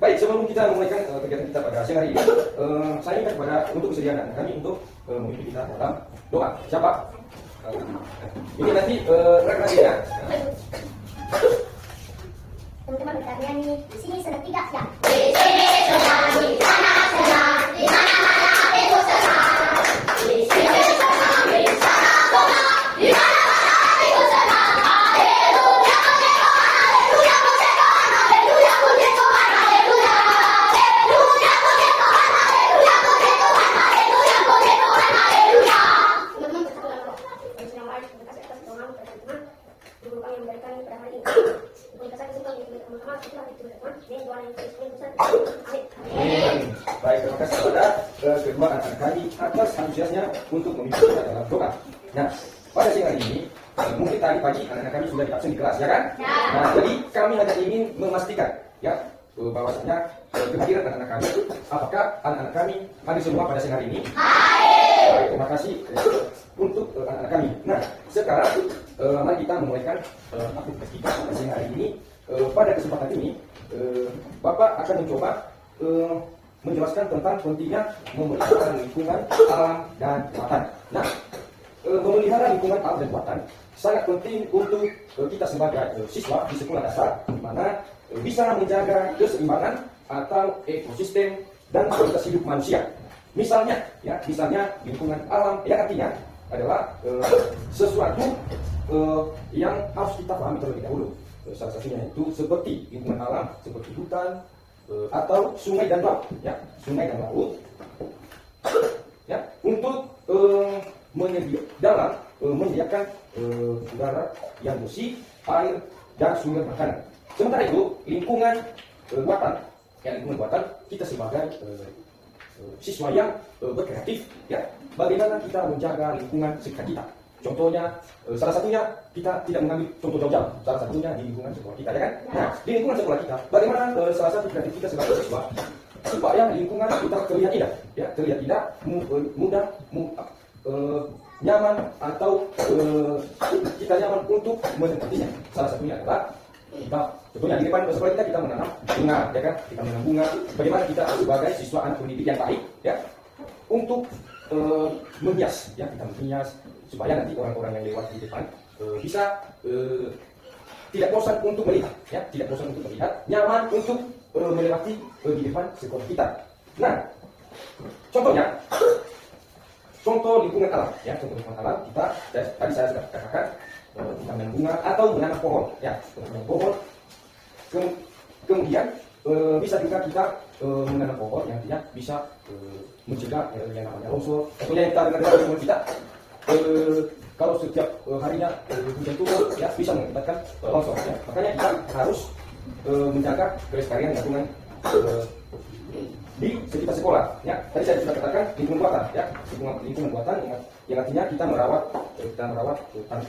Baik, sebelum kita memulai kegiatan kita pada siang hari ini, saya minta kepada untuk kesediaan kami untuk memimpin kita dalam doa. Siapa? Ini nanti rekan ya. Teman-teman kita nyanyi di sini sedang tidak ya. Di sini senang, di sana senang, di mana-mana itu senang. Di sini senang, di sana senang, di mana-mana itu senang. Haleluya, puji Tuhan, haleluya, puji Tuhan, haleluya, puji Tuhan, haleluya. Haleluya, puji Tuhan, haleluya, puji Tuhan, haleluya, puji Tuhan, haleluya. Teman-teman bersatu dalam doa. Yang sedang baik, terima kasih atas doa teman-teman. Guru kami yang memberikan pada hari ini. Terima kasih untuk teman-teman. Itulah itu teman. Ini doa yang Kristus besar. Amin. Baik, terima kasih kepada kedua anak kami atas antusiasnya untuk memimpin kita dalam doa. Nah, pada siang hari ini, mungkin tadi pagi anak-anak kami sudah diabsen di kelas, ya kan? Ya. Nah, jadi kami hanya ingin memastikan, ya, bahwasanya kehadiran anak-anak kami, apakah anak-anak kami hadir semua pada siang hari ini? Baik, terima kasih untuk anak-anak kami. Nah, sekarang mari kita memulaikan aktivitas kita pada siang hari ini. Pada kesempatan ini, Bapak akan mencoba menjelaskan tentang pentingnya memelihara lingkungan alam dan buatan. Nah, memelihara lingkungan alam dan buatan sangat penting untuk kita sebagai siswa di sekolah dasar, di mana bisa menjaga keseimbangan atau ekosistem dan kualitas hidup manusia. Misalnya lingkungan alam yang artinya adalah sesuatu yang harus kita pahami terlebih dahulu. Salah satunya itu seperti lingkungan alam, seperti hutan atau sungai dan laut, ya, sungai dan laut, ya, untuk menyediakan udara yang bersih, air dan sumber makanan. Sementara itu lingkungan buatan kita sebagai siswa yang berkreatif, ya, bagaimana kita menjaga lingkungan sekitar kita. Contohnya, salah satunya kita tidak mengambil contoh jauh-jauh, salah satunya di lingkungan sekolah kita, ya kan? Nah, di lingkungan sekolah kita, bagaimana salah satu kreatif kita sebagai siswa supaya lingkungan kita terlihat indah, ya, terlihat indah, mudah, nyaman atau kita nyaman untuk menempatinya. Salah satunya adalah kita, contohnya di depan sekolah kita menanam bunga, ya kan? Kita menanam bunga. Bagaimana kita sebagai siswa anak pendidik yang baik, ya, untuk menghias, ya, kita menghias supaya nanti orang-orang yang lewat di depan bisa tidak bosan untuk melihat, ya, tidak bosan untuk melihat, nyaman untuk melewati di depan sekolah kita. Nah, contoh lingkungan alam, ya, contoh lingkungan alam kita tadi saya sudah katakan kita menanam bunga atau menanam pohon, ya, menanam pohon. Kemudian bisa juga kita menanam pohon yang artinya bisa mencegah yang namanya longsor. Contohnya yang kita dengar dari lingkungan kita, kalau setiap harinya hujan turun, ya, bisa mengakibatkan longsor, ya. Makanya kita harus menjaga kelestarian lingkungan di sekitar sekolah, ya. Tadi saya sudah katakan lingkungan buatan, ya, lingkungan buatan yang artinya kita merawat hutan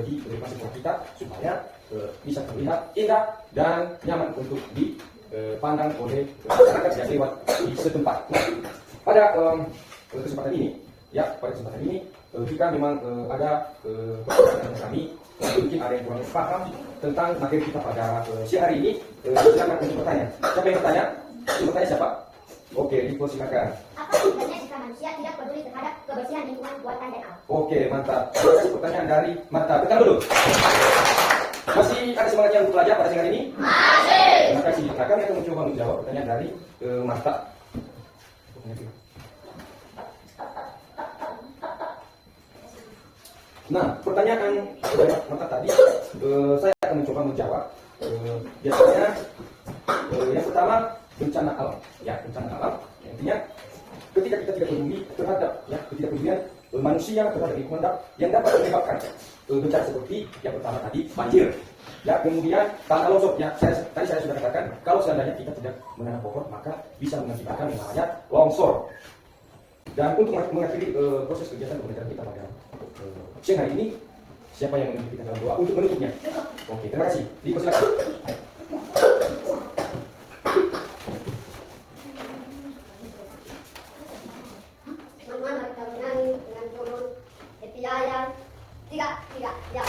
di depan sekolah kita supaya bisa terlihat indah dan nyaman untuk dipandang oleh masyarakat yang lewat di setempat. Nah, pada kesempatan ini, ya, jika memang ada kami mungkin ada yang kurang paham tentang materi kita pada siang hari ini, silakan untuk bertanya. Siapa yang bertanya? Bertanya siapa? Oke, Riko, silakan. Apa sebenarnya jika manusia tidak peduli terhadap kebersihan lingkungan buatan dan alam? Oke, mantap. Terima kasih pertanyaan dari Marta. Tekan dulu. Masih ada semangat yang untuk belajar pada siang hari ini? Masih. Terima kasih. Nah, kami akan mencoba menjawab pertanyaan dari Marta. Nah, pertanyaan dari Marta tadi, saya akan mencoba menjawab. Biasanya yang pertama bencana alam, ya, bencana alam. Intinya ketika kita tidak peduli terhadap, ya, ketidakpedulian manusia terhadap lingkungan yang dapat menyebabkan bencana seperti yang pertama tadi banjir, ya, kemudian tanah longsor, ya. Tadi saya sudah katakan kalau seandainya kita tidak menanam pohon maka bisa mengakibatkan yang namanya longsor. Dan untuk mengakhiri proses kegiatan pembelajaran kita pada siang hari ini, siapa yang memimpin kita dalam doa untuk menutupnya? Oke, terima kasih. Dipersilakan. Teman-teman, mari kita menyanyi dengan turun Epiaya 3, ya.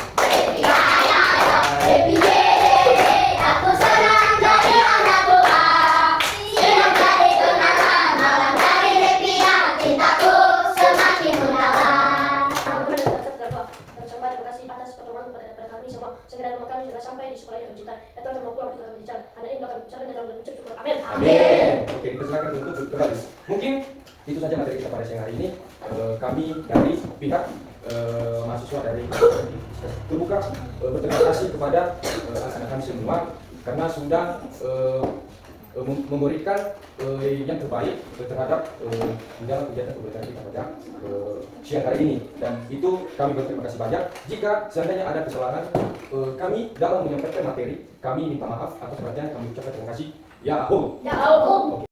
Aku senang jadi anak Tuhan. kami sudah sampai di sekolah yang kita. Ya Tuhan, mau pulang kita akan bicara. Karena ini akan bicara dalam bentuk syukur. Amin. Amin. Oke, dipersilakan untuk kembali. Mungkin itu saja materi kita pada siang hari ini. Kami dari pihak mahasiswa dari terbuka berterima kasih kepada anak-anak kami semua karena sudah memberikan yang terbaik terhadap di dalam kegiatan pembelajaran kita pada siang hari ini, dan itu kami berterima kasih banyak. Jika seandainya ada kesalahan kami dalam menyampaikan materi, kami minta maaf atas perhatian. Kami ucapkan terima kasih. Ya, Ya Allah.